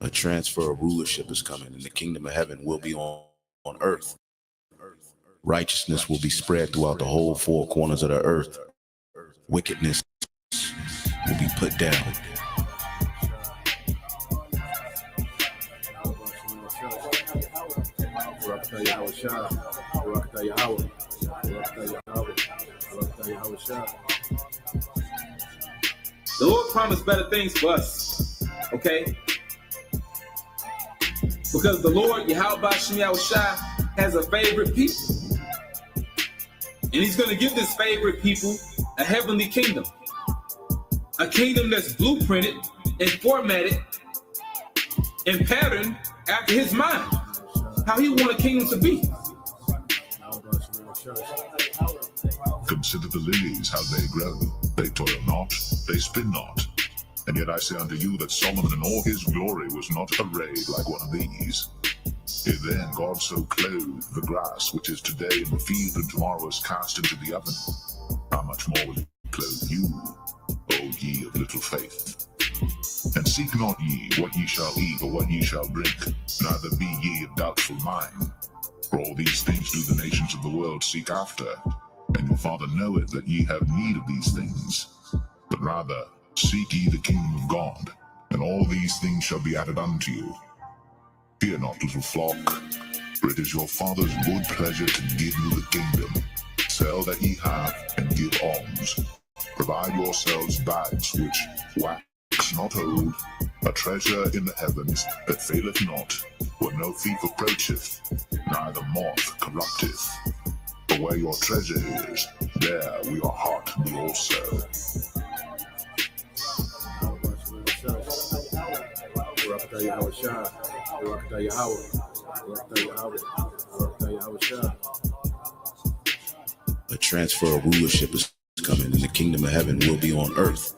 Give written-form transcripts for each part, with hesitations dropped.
A transfer of rulership is coming, and the kingdom of heaven will be on earth. Righteousness will be spread throughout the whole four corners of the earth. Wickedness will be put down. The Lord promised better things for us, okay? Because the Lord, Yahweh Shem Yahushua, has a favorite people. And he's going to give this favorite people a heavenly kingdom. A kingdom that's blueprinted and formatted and patterned after his mind. How he want a kingdom to be. Consider the lilies, how they grow. They toil not, they spin not. And yet I say unto you that Solomon in all his glory was not arrayed like one of these. If then God so clothed the grass, which is today in the field and tomorrow is cast into the oven, how much more will he clothe you, O ye of little faith? And seek not ye what ye shall eat or what ye shall drink, neither be ye of doubtful mind. For all these things do the nations of the world seek after, and your Father knoweth that ye have need of these things. But rather seek ye the kingdom of God, and all these things shall be added unto you. Fear not, little flock, for it is your Father's good pleasure to give you the kingdom. Sell that ye have, and give alms. Provide yourselves bags which wax not old, a treasure in the heavens that faileth not, where no thief approacheth, neither moth corrupteth. For where your treasure is, there will your heart be also. A transfer of rulership is coming, and the kingdom of heaven will be on earth.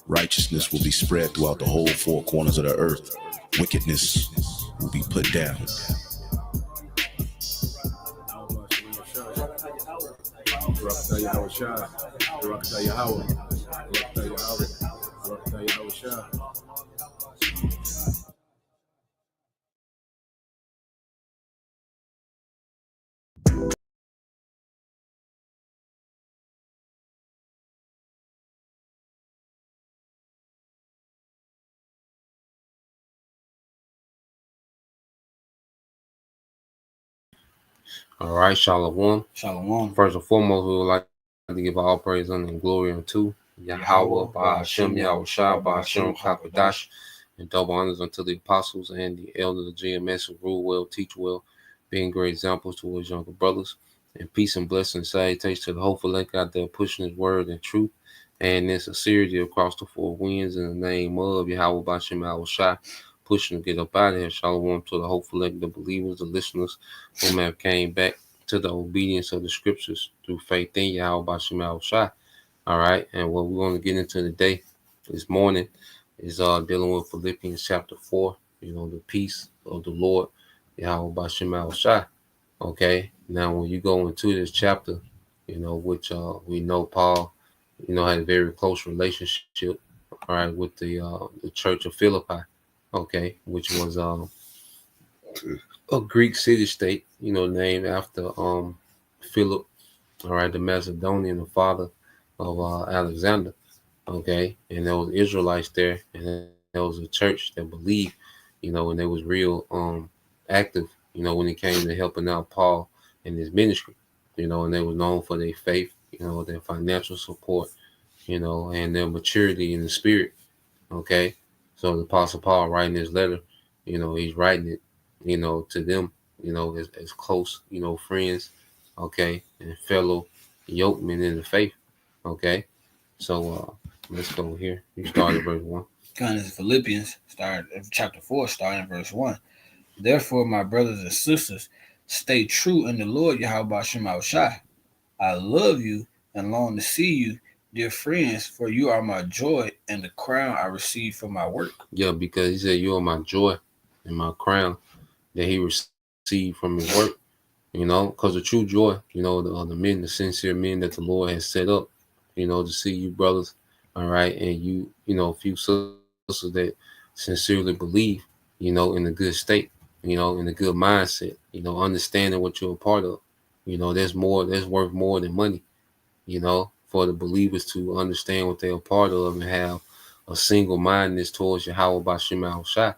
Righteousness will be spread throughout the whole four corners of the earth. Wickedness will be put down. All right, Shalom. Shalom. First and foremost, we would like to give all praise and glory unto Yahweh, Ba'ashem, Yahushua, Ba'ashem, Kakadash, and double honors unto the apostles and the elders of GMS who rule well, teach well, being great examples to his younger brothers. And peace and blessing, salutations to the hopeful link out there pushing his word and truth and in sincerity across the four winds in the name of Yahweh, Ba'ashem, Yahushua. Pushing to get up out of here. Shalom to the hopeful elect, the believers, the listeners who may have came back to the obedience of the scriptures through faith in Yahweh B'Shem Yahushua. All right, and what we're going to get into today, this morning, is dealing with Philippians chapter 4. You know, the peace of the Lord Yahweh B'Shem Yahushua. Okay, now when you go into this chapter, you know, which we know Paul, you know, had a very close relationship, all right, with the church of Philippi. Okay, which was a Greek city-state, you know, named after Philip, all right, the Macedonian, the father of Alexander. Okay, and there was Israelites there, and there was a church that believed, you know, and they was real active, you know, when it came to helping out Paul in his ministry, you know, and they were known for their faith, you know, their financial support, you know, and their maturity in the spirit. Okay. So the Apostle Paul writing his letter, you know, he's writing it, you know, to them, you know, as close, you know, friends, okay, and fellow yokemen in the faith, okay. So let's go here. You start at verse 1. Kind of Philippians, chapter 4, starting verse 1. Therefore, my brothers and sisters, stay true in the Lord Yahweh B'Shem Yahushua. I love you and long to see you, dear friends, for you are my joy and the crown I receive for my work. Yeah, because he said you are my joy and my crown that he received from his work, you know, because the true joy, you know, the men, the sincere men that the Lord has set up, you know, to see you brothers, all right, and you know, a few sisters that sincerely believe, in a good state, in a good mindset, understanding what you're a part of. There's worth more than money, for the believers to understand what they're a part of and have a single mindedness towards Yahweh Bashim Al Shai.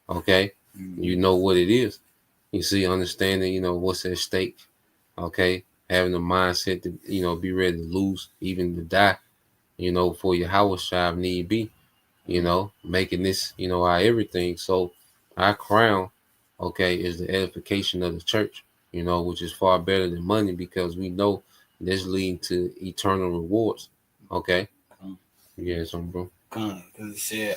Okay. You know what it is. You see, understanding, what's at stake. Okay. Having the mindset to, be ready to lose, even to die, for Yahweh Shai if need be, making this, our everything. So our crown, okay, is the edification of the church, which is far better than money because we know this leading to eternal rewards. Okay. Yeah, so bro. Because it said,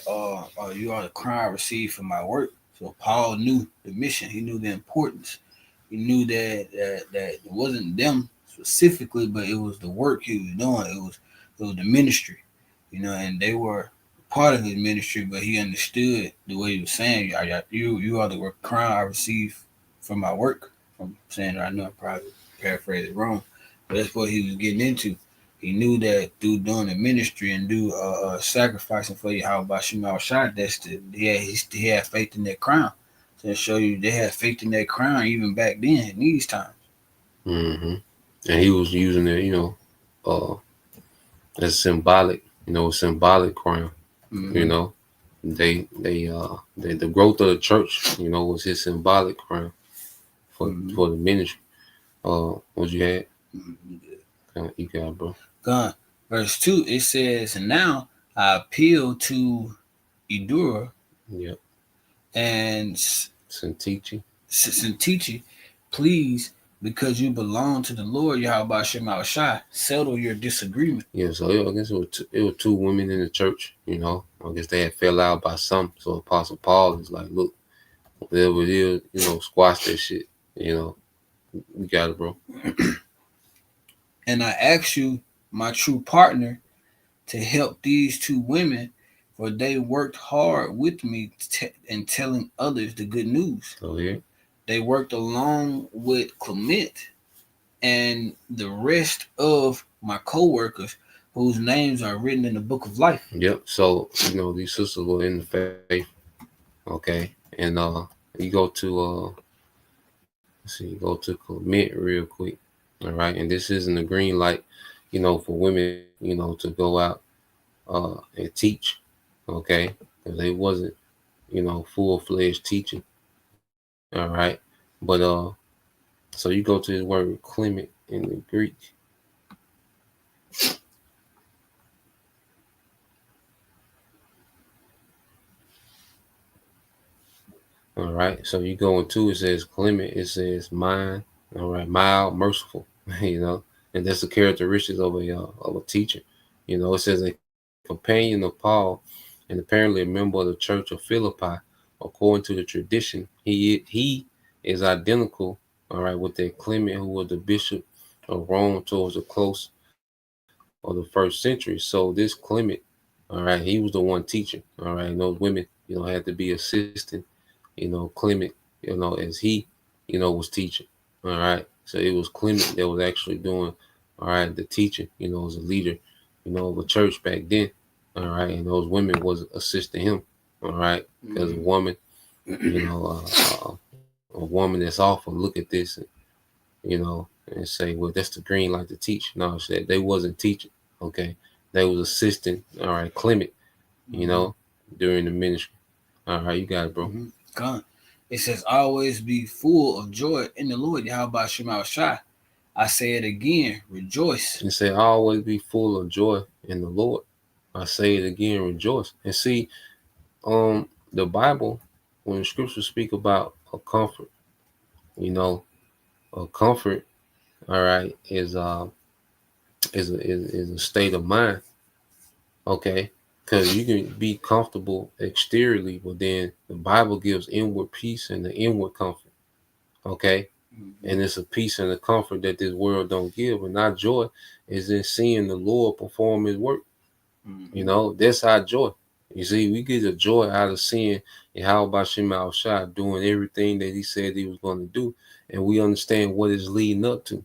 you are the crown I received for my work. So Paul knew the mission. He knew the importance. He knew that it wasn't them specifically, but it was the work he was doing. It was the ministry, and they were part of his ministry. But he understood the way he was saying, "You are the crown I received for my work." I'm saying, I know I probably paraphrased it wrong, but that's what he was getting into. He knew that through doing the ministry and do sacrificing for Yahweh Bashim Al Shai, he had faith in that crown. To show you they had faith in that crown even back then in these times. Mm-hmm. And he was using it, as symbolic, symbolic crown. Mm-hmm. The growth of the church, was his symbolic crown for the ministry. What you had? You got it, bro. God. Verse 2, it says, "And now I appeal to Edura Yep. and Sintichi, please, because you belong to the Lord Yahweh Shem Al Shai, settle your disagreement." Yeah, so I guess it was two women in the church, I guess they had fell out by some. So Apostle Paul is like, look, whatever it is, squash that shit, You got it, bro. "And I ask you, my true partner, to help these two women, for they worked hard with me in telling others the good news." So yeah. They worked along with Clement and the rest of my co-workers whose names are written in the book of life. Yep. So, these sisters were in the faith. Okay. And you go to go to Clement real quick. All right. And this isn't a green light, for women, to go out and teach. Okay. Because they wasn't, full-fledged teaching. All right. But so you go to his word Clement in the Greek. All right. So you go into it says Clement, it says mine. All right, mild, merciful, and that's the characteristics of a teacher. It says a companion of Paul and apparently a member of the church of Philippi. According to the tradition, he is identical, all right, with that Clement who was the bishop of Rome towards the close of the first century. So this Clement, all right, he was the one teaching. All right, and those women, had to be assisting, Clement, as he, was teaching. All right. So it was Clement that was actually doing, all right, the teaching, as a leader, of a church back then. All right. And those women was assisting him. All right. Because a woman, a woman that's off will look at this and say, well, that's the green light to teach. No, they wasn't teaching. Okay. They was assisting, all right, Clement, during the ministry. All right. You got it, bro. God. It says, "Always be full of joy in the Lord Yahweh Shem Al Shai. I say it again, rejoice." And say, always be full of joy in the Lord. I say it again, rejoice. And see, the Bible, when the scriptures speak about a comfort, a comfort, all right, is a state of mind. Okay. Because you can be comfortable exteriorly, but then the Bible gives inward peace and the inward comfort. Okay. And it's a peace and a comfort that this world don't give. And our joy is in seeing the Lord perform his work. That's our joy. You see, we get a joy out of seeing Yahweh Bashim Al Shai doing everything that he said he was going to do. And we understand what it's leading up to.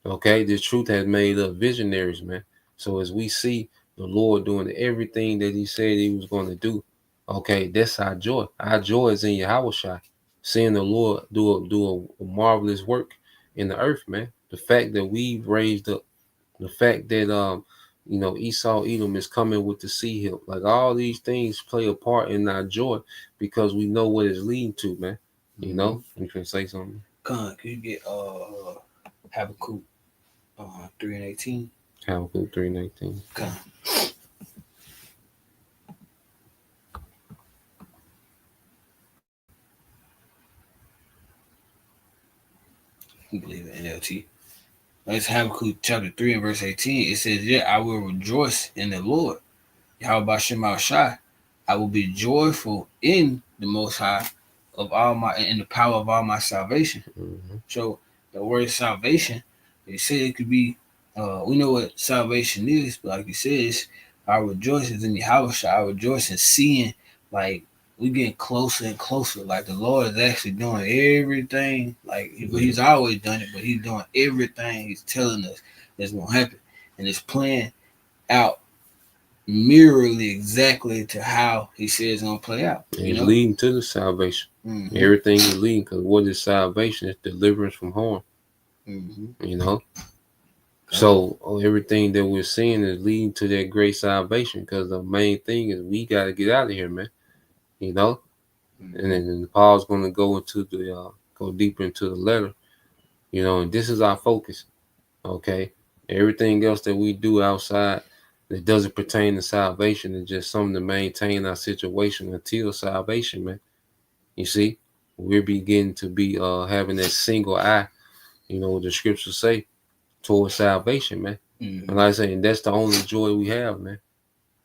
Okay. The truth has made us visionaries, man. So as we see the Lord doing everything that he said he was going to do, Okay, that's our joy. Our joy is in Yahweh, seeing the Lord do a marvelous work in the earth, man. The fact that we've raised up, the fact that Esau Edom is coming with the sea hill, like all these things play a part in our joy because we know what it's leading to, man. You know, you can say something. Con, can you get Habakkuk 3:18? Habakkuk 3:19. Con. You believe in NLT. Let's Habakkuk chapter 3 and verse 18. It says, "Yet I will rejoice in the Lord. Yahweh Shema Shai. I will be joyful in the Most High in the power of all my salvation." Mm-hmm. So the word salvation, they say it could be. We know what salvation is, but like you said, I rejoice in Yahweh Shai. I rejoice in seeing like we getting closer and closer. Like the Lord is actually doing everything. Like He's always done it, but He's doing everything He's telling us that's gonna happen, and it's playing out mirrorly exactly to how He says it's gonna play out. It's leading to the salvation. Mm-hmm. Everything is leading, because what is salvation? It's deliverance from harm. Mm-hmm. You know. So everything that we're seeing is leading to that great salvation, because the main thing is we got to get out of here, man. You know. Mm-hmm. And then Paul's going to go into go deeper into the letter, you know, and this is our focus. Okay, everything else that we do outside that doesn't pertain to salvation is just something to maintain our situation until salvation, man. You see, we're beginning to be having that single eye, you know, what the scriptures say, towards salvation, man. Mm-hmm. And like I say, and that's the only joy we have, man.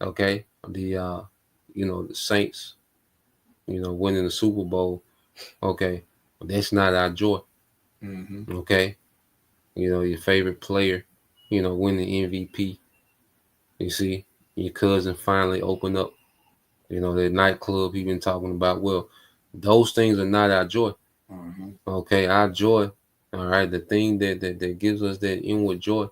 Okay, the Saints, winning the Super Bowl. Okay, but that's not our joy. Mm-hmm. Okay, your favorite player, winning MVP. You see, your cousin finally opened up, that nightclub he been talking about. Well, those things are not our joy. Mm-hmm. Okay, our joy, all right, the thing that gives us that inward joy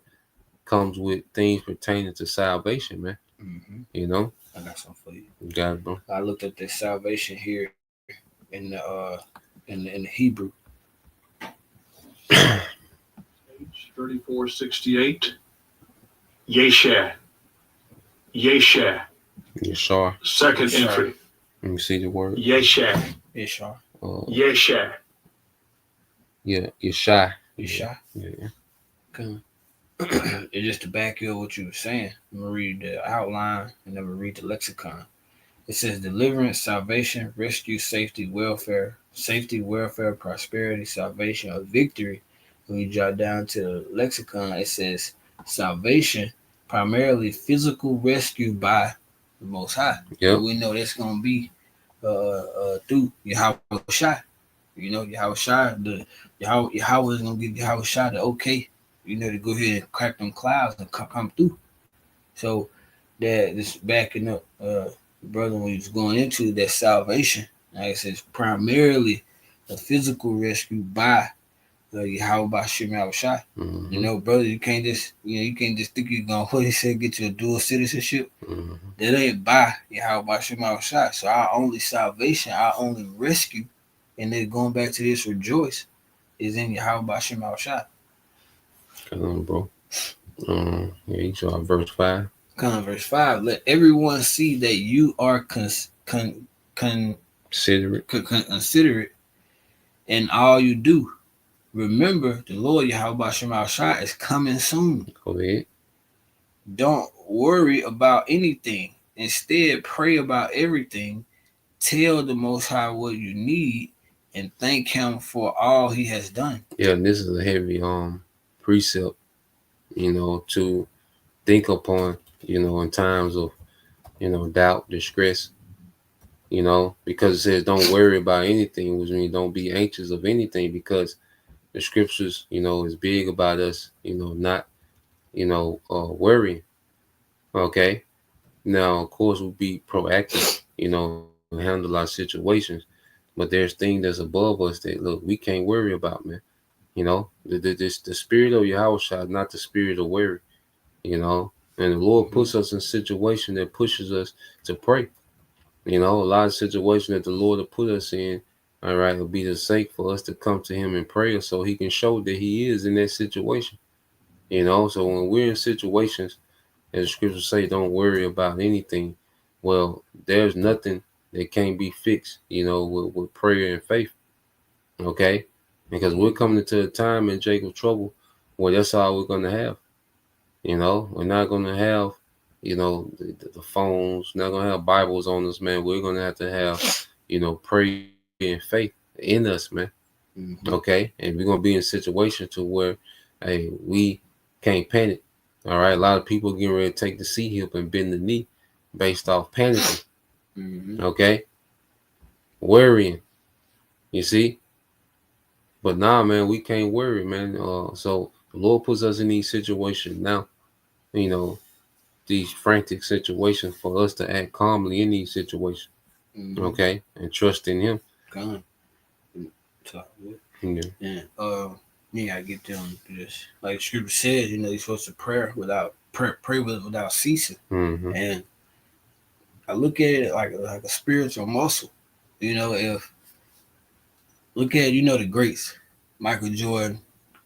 comes with things pertaining to salvation, man. Mm-hmm. You know? I got something for you. You got it, bro. I looked at the salvation here in the Hebrew. Page 3468. Yeshua. Yeshua. Yeshar. Second Yeshua. entry. Let me see the word. Yeshua. Yeshua. Yeshua. Yeah, Yeshai. Yeshua. Yeah. Okay. It's just to back you up what you were saying. I'm gonna read the outline and then we'll read the lexicon. It says deliverance, salvation, rescue, safety, welfare, prosperity, salvation, or victory. When you drop down to the lexicon, it says salvation, primarily physical rescue by the Most High. Yep. And we know that's gonna be through Yahweh Shai. Yahweh Shai, Yahweh is gonna give Yahweh Shai the okay, to go ahead and crack them clouds and come through. So that this backing up brother when he was going into that salvation, like I said, it's primarily a physical rescue by Yahweh Shem Shai. Mm-hmm. Brother, you can't just think you're gonna what he said, get you a dual citizenship. Mm-hmm. That ain't by Yahweh Shem Shai. So our only salvation, our only rescue, and then going back to this rejoice, is in Yahweh Shem Shai. Come on, bro. You saw verse 5. Verse 5. Let everyone see that you are considerate in all you do. Remember, the Lord Yahweh Shem Shai is coming soon. Go ahead. Don't worry about anything. Instead, pray about everything. Tell the Most High what you need and thank Him for all He has done. Yeah, and this is a heavy precept, to think upon, in times of, doubt, distress, because it says don't worry about anything, which means don't be anxious of anything, because the scriptures, is big about us, not, worrying. Okay. Now, of course, we'll be proactive, and handle our situations, but there's things that's above us that, look, we can't worry about, man. The spirit of Yahweh is not the spirit of worry, and the Lord puts us in a situation that pushes us to pray. You know, a lot of situations that the Lord will put us in, all right, will be the sake for us to come to him in prayer so he can show that he is in that situation. You know, so when we're in situations, as the scriptures say, don't worry about anything. Well, there's nothing that can't be fixed, you know, with prayer and faith. Okay? Because we're coming into a time in Jacob's trouble where that's all we're going to have. You know, we're not going to have, you know, the phones, not going to have Bibles on us, man. We're going to have, you know, prayer and faith in us, man. Mm-hmm. Okay? And we're going to be in a situation to where, hey, we can't panic. All right? A lot of people getting ready to take the C hip and bend the knee based off panicking. Mm-hmm. Okay? Worrying. You see? But nah, man, we can't worry, man. So the Lord puts us in these situations now, you know, these frantic situations for us to act calmly in these situations, Mm-hmm. okay, and trust in Him. Gone. So, Yeah. yeah. You gotta get them this. Like the scripture says, you know, you're supposed to pray without ceasing. Mm-hmm. And I look at it like a spiritual muscle. You know, if look at you know the greats, Michael Jordan,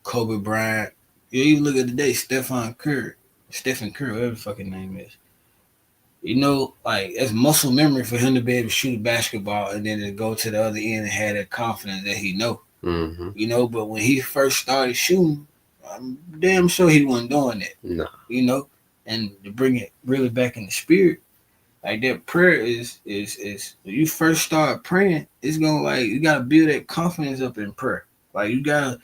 Kobe Bryant. You even look at today, Stephen Curry, whatever the fucking name is. You know, like it's muscle memory for him to be able to shoot a basketball and then to go to the other end and have that confidence that he know. Mm-hmm. You know, but when he first started shooting, I'm damn sure he wasn't doing that. Nah. You know, and to bring it really back in the spirit, like that prayer is when you first start praying, it's gonna like you gotta build that confidence up in prayer. Like you gotta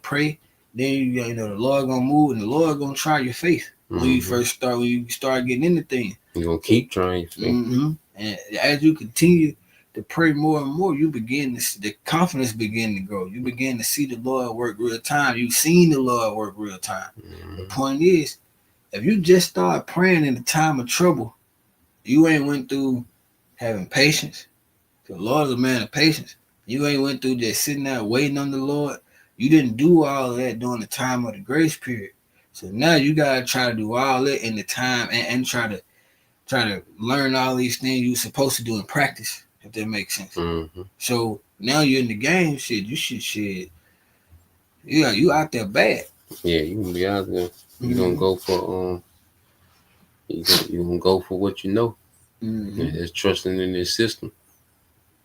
pray, then you know the Lord gonna move and the Lord gonna try your faith when you Mm-hmm. when you start getting into things. You're gonna keep trying. Mm-hmm. And as you continue to pray more and more, you begin to see the confidence begin to grow. You begin to see the Lord work real time. You've seen the Lord work real time. Mm-hmm. The point is, if you just start praying in the time of trouble, you ain't went through having patience. The Lord is a man of patience. You ain't went through just sitting there waiting on the Lord. You didn't do all of that during the time of the grace period. So now you gotta try to do all that in the time and try to learn all these things you're supposed to do in practice, if that makes sense. Mm-hmm. So now you're in the game, shit. Yeah, you out there bad. Yeah, you gonna be out there. You gonna go for you gonna go for what you know. Mm-hmm. And it's trusting in this system,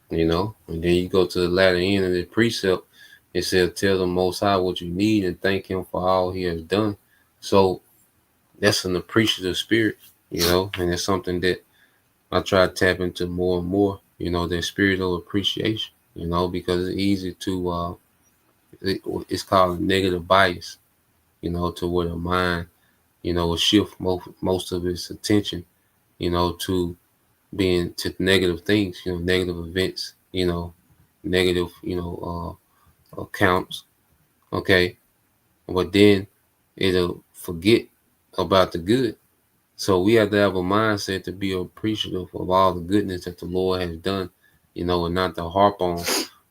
you know. And then you go to the latter end of the precept. It says, "Tell the Most High what you need and thank Him for all He has done." So that's an appreciative spirit, you know, and it's something that I try to tap into more and more, you know, that spirit of appreciation, you know, because it's easy to, it's called a negative bias, you know, to where the mind, you know, will shift most of its attention, you know, to being to negative things, you know, negative events, you know, negative, you know, accounts, okay, but then it'll forget about the good. So we have to have a mindset to be appreciative of all the goodness that the Lord has done, you know, and not to harp on,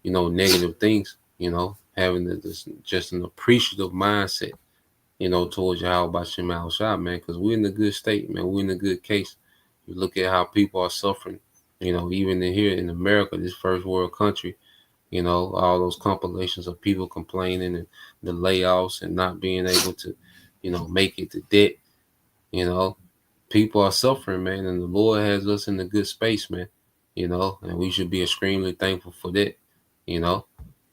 you know, negative things, you know, having this just an appreciative mindset, you know, towards Yahweh Shem Al Shah, man, because we're in a good state, man. We're in a good case. You look at how people are suffering, you know, even here in America, this first world country, you know, all those compilations of people complaining and the layoffs and not being able to, you know, make it to debt, you know. People are suffering, man, and the Lord has us in a good space, man, you know, and we should be extremely thankful for that, you know.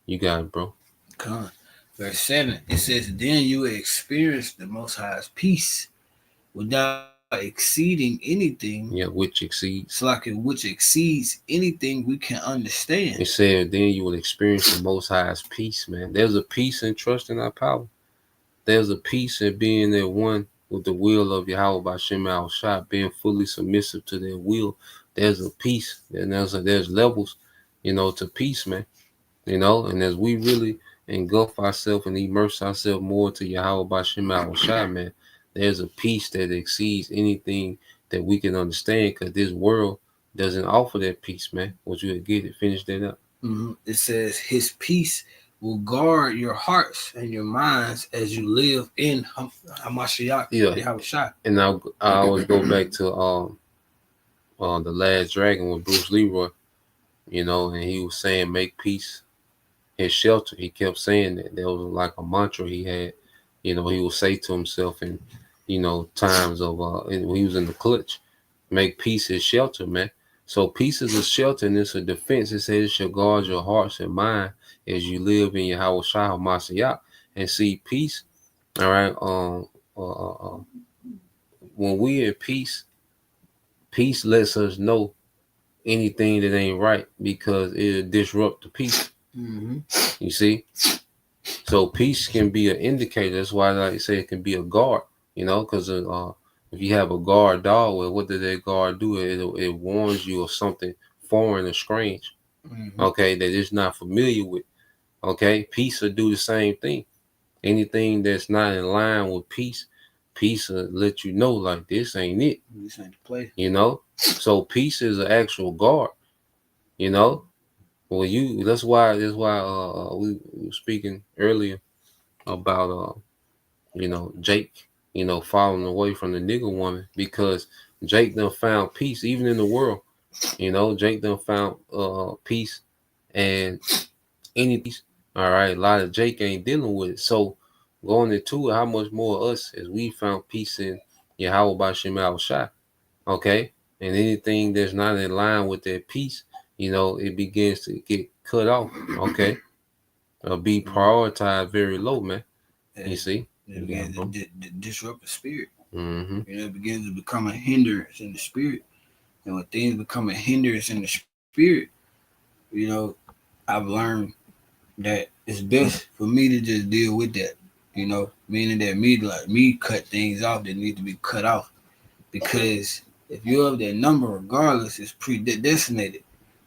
You got it, bro. Come on. Verse 7, it says, then you will experience the Most High's peace without exceeding anything. Yeah, which exceeds. Which exceeds anything we can understand. It said, then you will experience the Most High's peace, man. There's a peace in trusting our power. There's a peace in being at one with the will of Yahweh by Shem Al Shah, being fully submissive to their will. There's a peace, and there's levels, you know, to peace, man. You know, and as we really engulf ourselves and immerse ourselves more to Yahweh by Shem Al Shah, man, there's a peace that exceeds anything that we can understand, because this world doesn't offer that peace, man. Once you get it, finish that up. Mm-hmm. It says, his peace will guard your hearts and your minds as you live in Hamashiach. Yeah. Shah. And I always go back to The Last Dragon with Bruce Leroy, and he was saying make peace his shelter. He kept saying that. That was like a mantra he had. He would say to himself in, times of when he was in the clutch, make peace his shelter, man. So peace is a shelter and it's a defense. It says it shall guard your hearts and mind as you live in your house, Mashiach. And see, peace, all right, when we in peace, peace lets us know anything that ain't right because it'll disrupt the peace. Mm-hmm. You see? So peace can be an indicator. That's why I like to say it can be a guard, because if you have a guard dog, well, what does that guard do? It warns you of something foreign or strange, okay, that it's not familiar with. Okay, peace will do the same thing. Anything that's not in line with peace will let you know, like, this ain't it. This ain't the place. So peace is an actual guard, Well, that's why we were speaking earlier about Jake, falling away from the nigga woman because Jake done found peace even in the world. Jake done found peace and any peace. All right, a lot of Jake ain't dealing with it. So going into it, how much more us as we found peace in Yahweh Bashem Al Shai. Okay. And anything that's not in line with that peace, it begins to get cut off. Okay. Be prioritized very low, man. You see? It begins to disrupt the spirit. Mm-hmm. It begins to become a hindrance in the spirit. And when things become a hindrance in the spirit, I've learned that it's best for me to just deal with that. Meaning that me cut things off that need to be cut off. Because if you have that number, regardless, it's predestinated.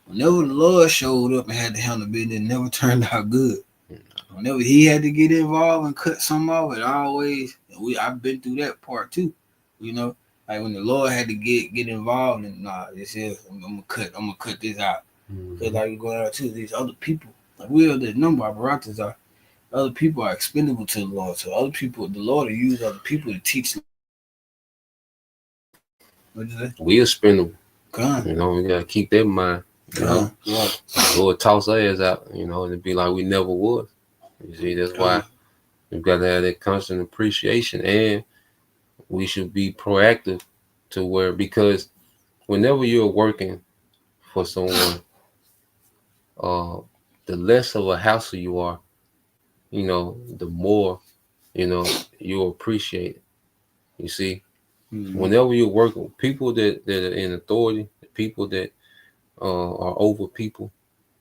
Whenever the Lord showed up and had to handle business, it never turned out good. Whenever he had to get involved and cut something off, it always, I've been through that part too. Like when the Lord had to get involved and this is I'm gonna cut this out. Because like we're going out to these other people. Like we have that number, our baratas are other people are expendable to the Lord. So other people, the Lord will use other people to teach. What you say? We expendable. God. We gotta keep that in mind. God. Lord toss our ass out, and it'd be like we never was. You see, that's why we've got to have that constant appreciation, and we should be proactive to where, because whenever you're working for someone, the less of a hassle you are, the more, you'll appreciate it. You see, whenever you're working with people that are in authority, the people that are over people,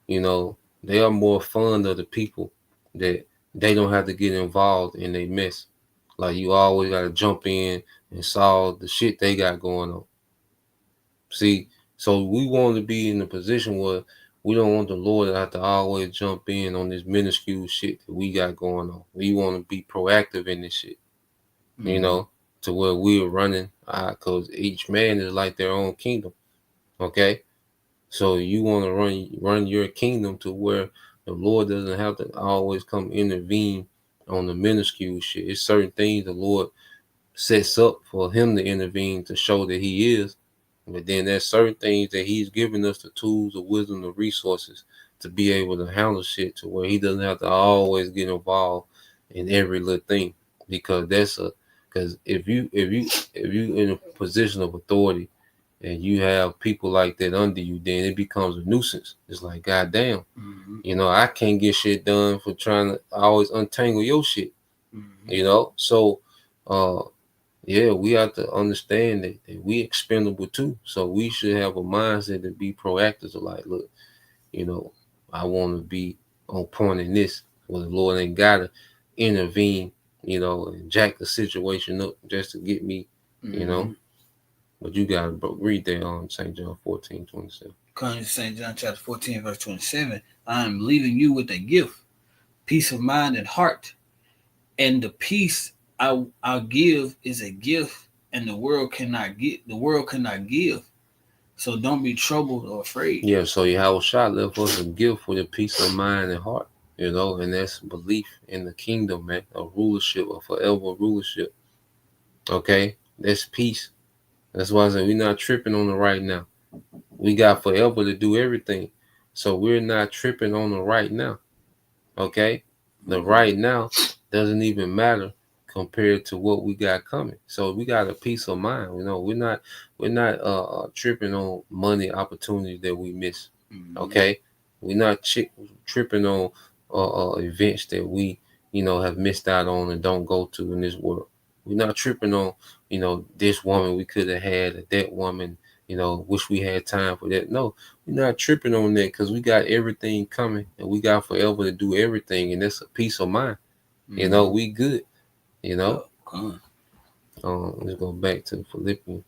they are more fond of the people that they don't have to get involved in a mess. Like you always got to jump in and solve the shit they got going on. See, so we want to be in a position where we don't want the Lord to have to always jump in on this minuscule shit that we got going on. We want to be proactive in this shit, to where we're running, because each man is like their own kingdom. Okay. So you want to run your kingdom to where the Lord doesn't have to always come intervene on the minuscule shit. It's certain things the Lord sets up for him to intervene to show that he is. But then there's certain things that he's given us the tools, the wisdom, the resources to be able to handle shit to where he doesn't have to always get involved in every little thing. Because if you in a position of authority and you have people like that under you, then it becomes a nuisance. It's like, goddamn, I can't get shit done for trying to always untangle your shit, So, we have to understand that we expendable too. So we should have a mindset to be proactive. To like, look, I want to be on point in this. Well, the Lord ain't gotta intervene, and jack the situation up just to get me, But you got to read that on St. John 14:27. According to St. John chapter 14, verse 27, I am leaving you with a gift, peace of mind and heart. And the peace I'll give is a gift, and the world cannot give. So don't be troubled or afraid. Yeah, so Yahweh Shah left us a gift with a peace of mind and heart, and that's belief in the kingdom, man, a rulership, a forever rulership. Okay? That's peace. That's why I said we're not tripping on it right now. We got forever to do everything. So we're not tripping on the right now. Okay? The right now doesn't even matter compared to what we got coming. So we got a peace of mind. We're not tripping on money opportunities that we miss. Okay? We're not tripping on events that we have missed out on and don't go to in this world. We're not tripping on this woman we could have had, or that woman wish we had time for that. No, we're not tripping on that because we got everything coming and we got forever to do everything, and that's a peace of mind. We good. Let's go back to Philippians.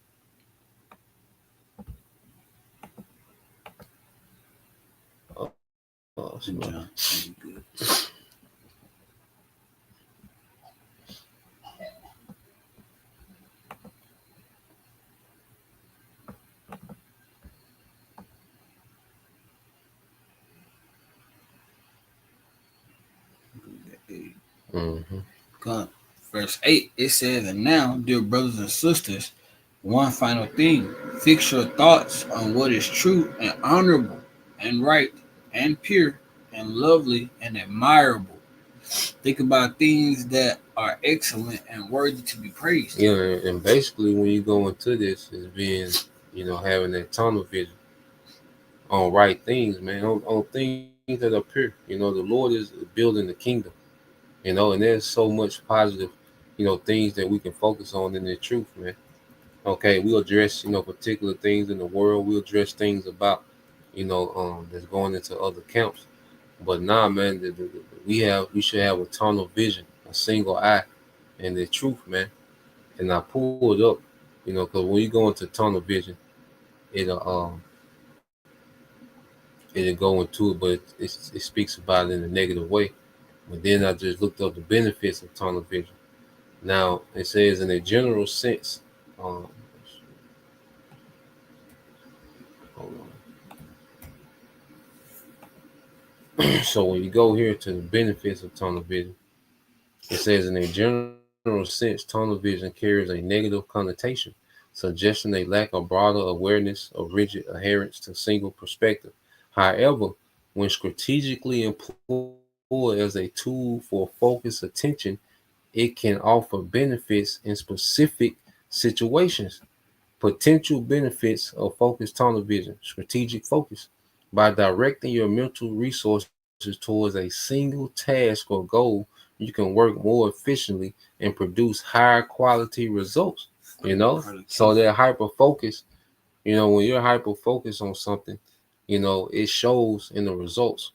Verse 8, it says, "And now, dear brothers and sisters, one final thing. Fix your thoughts on what is true and honorable and right and pure and lovely and admirable. Think about things that are excellent and worthy to be praised." Yeah, and basically when you go into this is being, having that tunnel vision on right things, man, on things that are pure. The Lord is building the kingdom, and there's so much positive, things that we can focus on in the truth, man. Okay, we'll address, particular things in the world. We'll address things about, that's going into other camps. But nah, man, we should have a tunnel vision, a single eye, and the truth, man. And I pulled up, because when you go into tunnel vision, it'll go into it, but it speaks about it in a negative way. But then I just looked up the benefits of tunnel vision. Now it says in a general sense, hold on. So when you go here to the benefits of tunnel vision, it says in a general sense, tunnel vision carries a negative connotation, suggesting a lack of broader awareness of rigid adherence to single perspective. However, when strategically employed as a tool for focused attention, it can offer benefits in specific situations. Potential benefits of focused tunnel vision: strategic focus. By directing your mental resources towards a single task or goal, you can work more efficiently and produce higher quality results. So that hyper focus, when you're hyper focused on something, it shows in the results.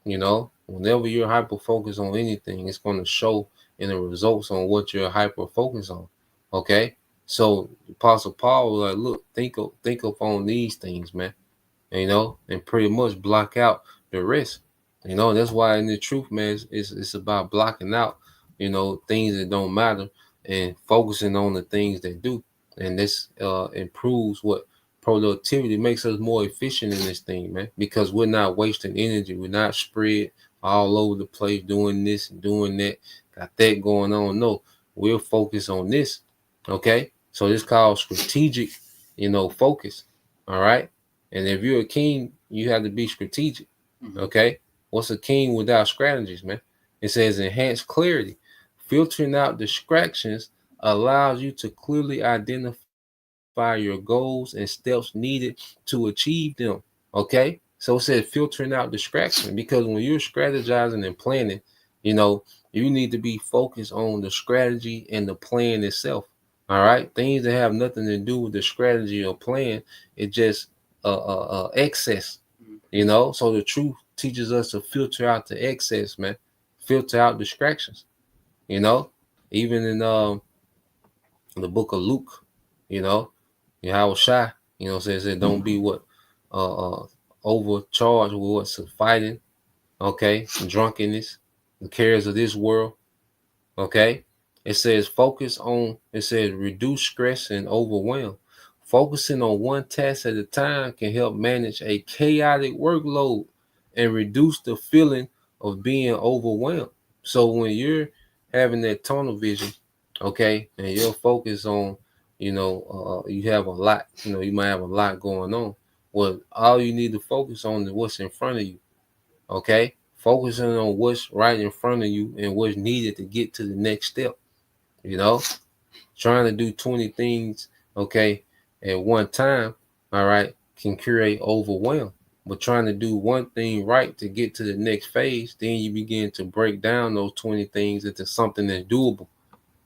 Whenever you're hyper focused on anything, it's going to show in the results on what you're hyper focused on. Okay, so Apostle Paul was like, look, think up on these things, man. And pretty much block out the rest. That's why in the truth, man, it's about blocking out, things that don't matter and focusing on the things that do. And this improves what productivity, makes us more efficient in this thing, man, because we're not wasting energy. We're not spread all over the place doing this and doing that, got that going on. No, we're focused on this. Okay, so it's called strategic, focus. All right. And if you're a king, you have to be strategic. Okay. What's a king without strategies, man? It says enhanced clarity. Filtering out distractions allows you to clearly identify your goals and steps needed to achieve them. Okay. So it says filtering out distraction, because when you're strategizing and planning, you need to be focused on the strategy and the plan itself. All right. Things that have nothing to do with the strategy or plan, it just excess, So the truth teaches us to filter out the excess, man. Filter out distractions, Even in the book of Luke, Yahweh Shai, says that don't be what overcharged with what's fighting, okay, drunkenness, the cares of this world. Okay. It says reduce stress and overwhelm. Focusing on one task at a time can help manage a chaotic workload and reduce the feeling of being overwhelmed. So when you're having that tunnel vision, okay, and you're focused on, you have a lot, you might have a lot going on. Well, all you need to focus on is what's in front of you. Okay, focusing on what's right in front of you and what's needed to get to the next step. You know, trying to do 20 things, okay, at one time, all right, can create overwhelm. But trying to do one thing right to get to the next phase, then you begin to break down those 20 things into something that's doable,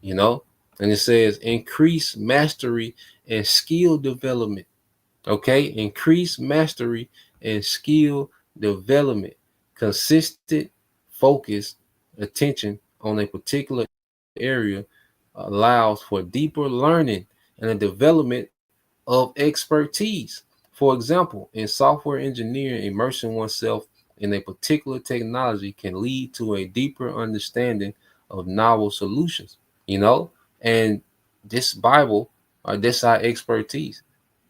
you know? And it says increase mastery and skill development. Okay, increase mastery and skill development. Consistent focus, attention on a particular area allows for deeper learning and a development of expertise. For example, in software engineering, immersing oneself in a particular technology can lead to a deeper understanding of novel solutions, you know, and this Bible, this our expertise,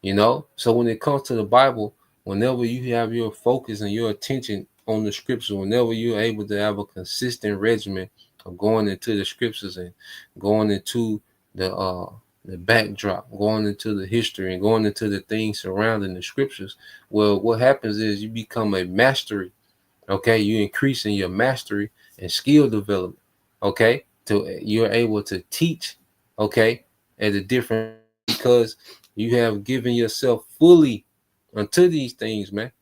you know. So when it comes to the Bible, whenever you have your focus and your attention on the scriptures, whenever you're able to have a consistent regimen of going into the scriptures and going into the backdrop, going into the history and going into the things surrounding the scriptures, well, what happens is you become a mastery. Okay, you increase in your mastery and skill development. Okay, to you're able to teach. Okay, at a different because you have given yourself fully unto these things, man.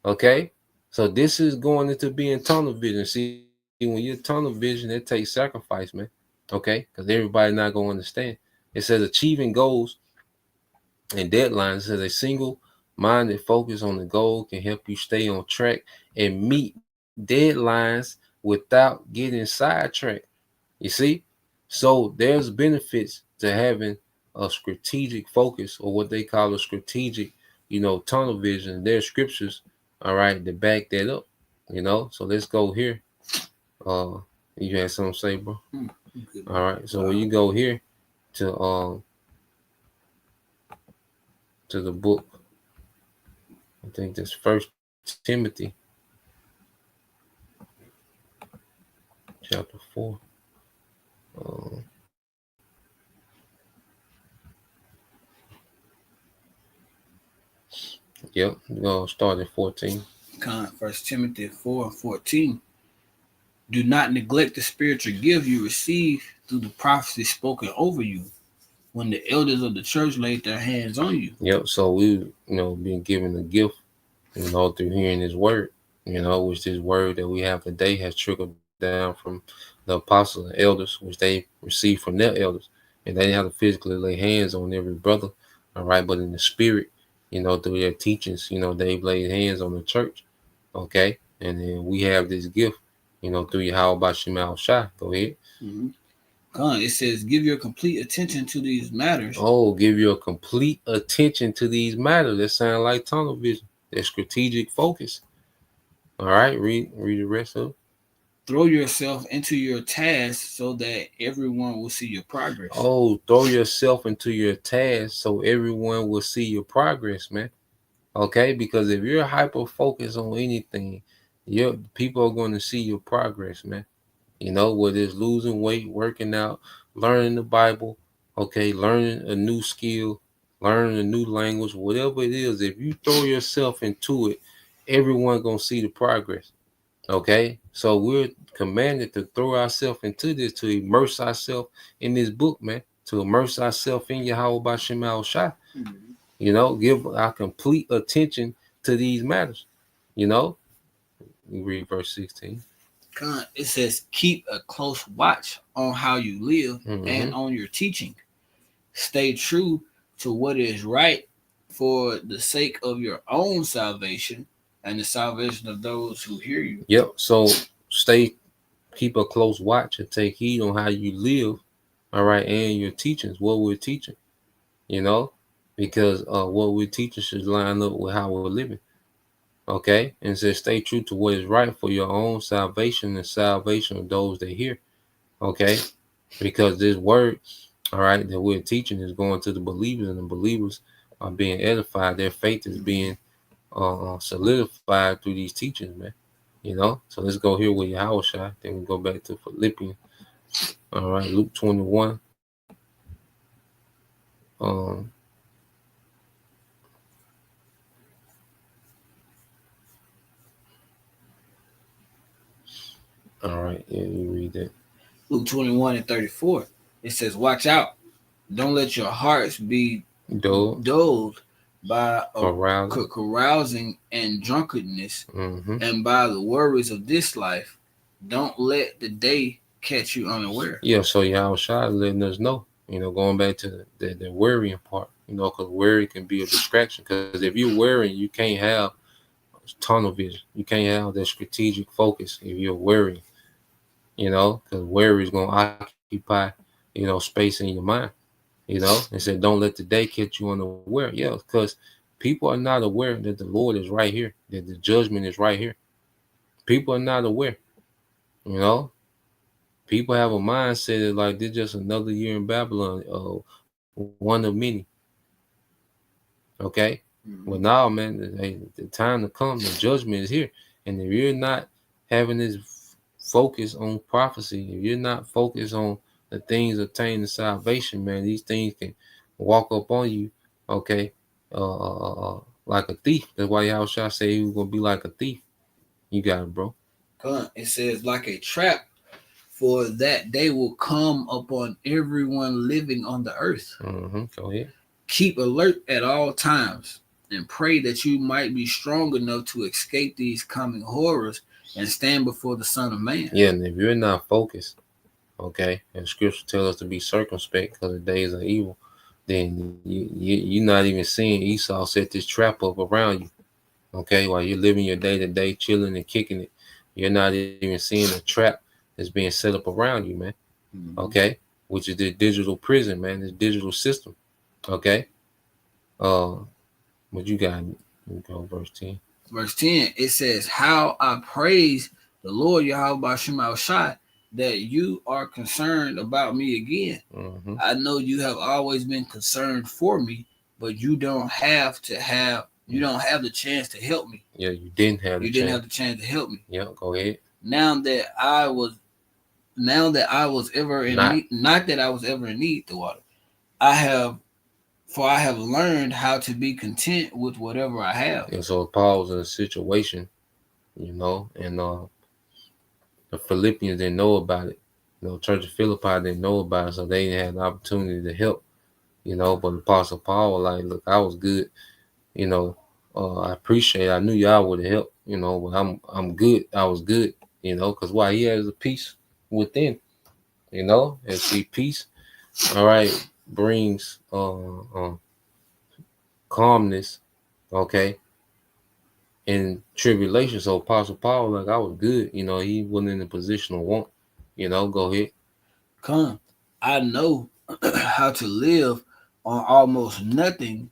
Okay, so this is going into being tunnel vision. See, when you're tunnel vision, it takes sacrifice, man. Okay, because everybody not gonna understand. It says achieving goals and deadlines. It says a single minded focus on the goal can help you stay on track and meet deadlines without getting sidetracked. You see? So there's benefits to having a strategic focus or what they call a strategic, tunnel vision. There's scriptures, all right, to back that up, So let's go here. You had something to say, bro? All right. So when you go here to the book, I think that's First Timothy chapter 4. Yep, we're gonna start at 14. First Timothy 4:14. Do not neglect the spiritual gift you received through the prophecy spoken over you when the elders of the church laid their hands on you. Yep, so we, being given a gift, through hearing his word, which this word that we have today has trickled down from the apostles and elders, which they received from their elders. And they didn't have to physically lay hands on every brother, all right, but in the spirit, through their teachings, they've laid hands on the church, okay? And then we have this gift, through Yahweh Shema Shai. Go ahead. Mm-hmm. It says, give your complete attention to these matters. Oh, give your complete attention to these matters. That sounds like tunnel vision. That strategic focus. All right, read the rest of it. Throw yourself into your task so that everyone will see your progress. Oh, throw yourself into your task so everyone will see your progress, man. Okay, because if you're hyper focused on anything, people are going to see your progress, man. Whether it's losing weight, working out, learning the Bible, okay, learning a new skill, learning a new language, whatever it is, if you throw yourself into it, everyone gonna see the progress. Okay, so we're commanded to throw ourselves into this, to immerse ourselves in this book, man, to immerse ourselves in Yahweh Shema Shai. Mm-hmm. Give our complete attention to these matters. You read verse 16. It says, keep a close watch on how you live and on your teaching. Stay true to what is right for the sake of your own salvation and the salvation of those who hear you. Yep. So keep a close watch and take heed on how you live, all right, and your teachings, what we're teaching, because what we're teaching should line up with how we're living. Okay, and says stay true to what is right for your own salvation and salvation of those that hear. Okay, because this word, all right, that we're teaching is going to the believers, and the believers are being edified. Their faith is being solidified through these teachings, man. So let's go here with Yahweh Shai. Then we go back to Philippians. All right, Luke 21. All right, yeah, you read that. Luke 21:34. It says, "Watch out! Don't let your hearts be Dog, dulled by carousing. carousing and drunkenness, Mm-hmm. and by the worries of this life. Don't let the day catch you unaware." Yeah, so Yahweh Shai is letting us know, going back to the worrying part, because worry can be a distraction. Because if you're worrying, you can't have tunnel vision. You can't have that strategic focus if you're worrying, because worry is going to occupy, space in your mind, and said, don't let the day catch you unaware. Yeah, because people are not aware that the Lord is right here, that the judgment is right here. People are not aware, you know. People have a mindset that like this just another year in Babylon, one of many. Okay, well now, man, the time to come, the judgment is here, and if you're not having this focus on prophecy, if you're not focused on the things attaining salvation, man, these things can walk up on you. Okay, like a thief. That's why y'all shall say he was gonna be like a thief. You got it, bro. It says, like a trap, for that day will come upon everyone living on the earth. Go ahead. Keep alert at all times and pray that you might be strong enough to escape these coming horrors and stand before the Son of Man. Yeah, and if you're not focused, okay, and Scripture tells us to be circumspect because the days are evil, then you're not even seeing Esau set this trap up around you. Okay, while you're living your day to day, chilling and kicking it, you're not even seeing a trap that's being set up around you, man. Okay, which is the digital prison, man, this digital system. Okay, what you got? Go verse 10. Verse 10, it says, "How I praise the Lord Yahweh Shema Shai that you are concerned about me again. I know you have always been concerned for me, but you don't have the chance to help me." Yeah, you didn't have the chance to help me. Yeah, go ahead. Now that I was ever in need, not that I was ever in need, the water. I have learned how to be content with whatever I have. And so Paul was in a situation, and the Philippians didn't know about it. Church of Philippi didn't know about it, so they didn't have the opportunity to help. But Apostle Paul was like, look, I was good. I appreciate it. I knew y'all would have helped, but I'm good. I was good, because why? He has a peace within, and see, peace, all right, brings calmness, okay, in tribulation. So Apostle Paul, like, I was good, he wasn't in a position of want, go ahead. I know how to live on almost nothing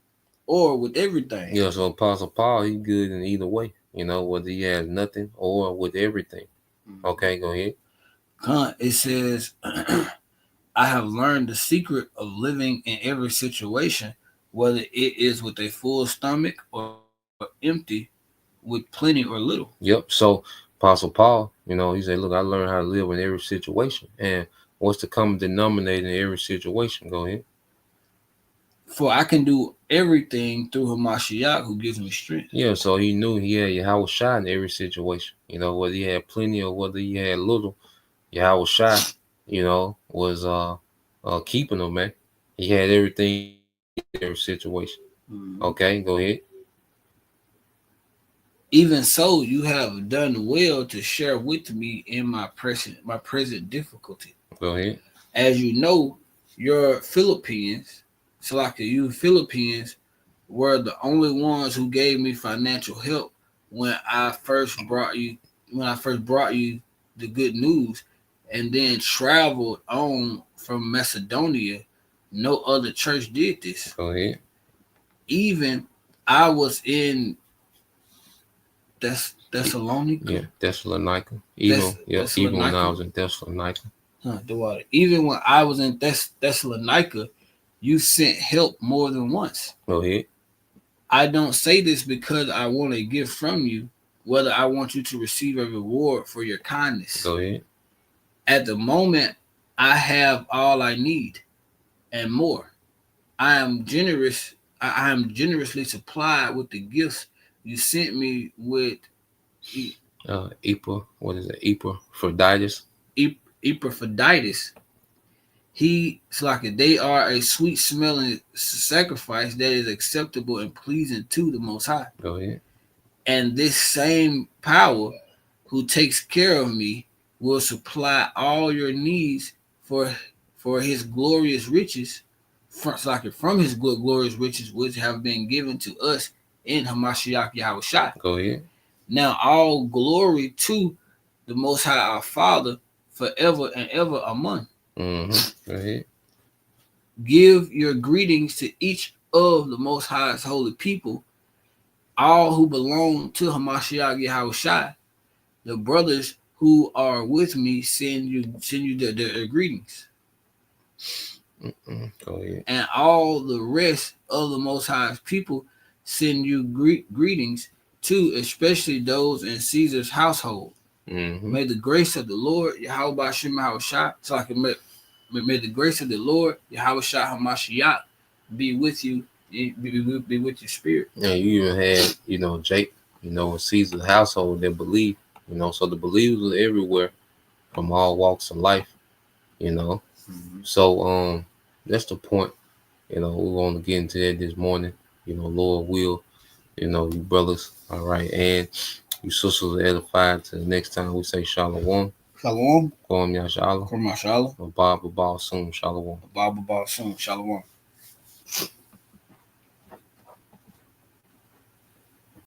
or with everything. Yeah, so Apostle Paul, he good in either way, whether he has nothing or with everything. Okay, go ahead. It says, "I have learned the secret of living in every situation, whether it is with a full stomach or empty, with plenty or little." Yep. So Apostle Paul, he said, look, I learned how to live in every situation. And what's the common denominator in every situation? Go ahead. "For I can do everything through Hamashiach who gives me strength." Yeah, so he knew he had Yahweh Shai in every situation. Whether he had plenty or whether he had little, Yahweh Shai, was keeping him, man. He had everything in every situation. Okay, go ahead. "Even so, you have done well to share with me in my present difficulty. Go ahead. As you know, your Philippians, you Philippians were the only ones who gave me financial help when I first brought you the good news, and then traveled on from Macedonia. No other church did this. Go ahead. Even I was in Thessalonica. Yeah, Thessalonica. Even when I was in Thessalonica. Even when I was in Thessalonica, you sent help more than once. Go ahead. I don't say this because I want a gift from you, whether I want you to receive a reward for your kindness. Go ahead. At the moment, I have all I need and more. I am generous. I am generously supplied with the gifts you sent me with What is it? Epaphroditus. Epaphroditus. It's like they are a sweet smelling sacrifice that is acceptable and pleasing to the Most High. Go ahead. And this same power who takes care of me will supply all your needs for his glorious riches, from his glorious riches which have been given to us in Hamashiach Yahushua. Go ahead. Now all glory to the Most High our Father forever and ever. Amen. Go ahead. Give your greetings to each of the Most High's holy people, all who belong to Hamashiach Yahushua. The brothers who are with me send you their greetings. Go ahead. And all the rest of the Most High's people send you greetings too, especially those in Caesar's household. May the grace of the Lord Yahweh Shem Yahushua, so I can may the grace of the Lord Yahweh Hamashiach be with you, be with your spirit. Yeah, you even had, Jake, in Caesar's household that believed, so the believers were everywhere from all walks of life, So that's the point, we want to get into that this morning, Lord will, you brothers, all right, and you sisters are edified. Till the next time we say Shalom. Shalom. Kwam Yashala. Kwam Yashala. Bob soon. Shalom. Bob soon. Shalom.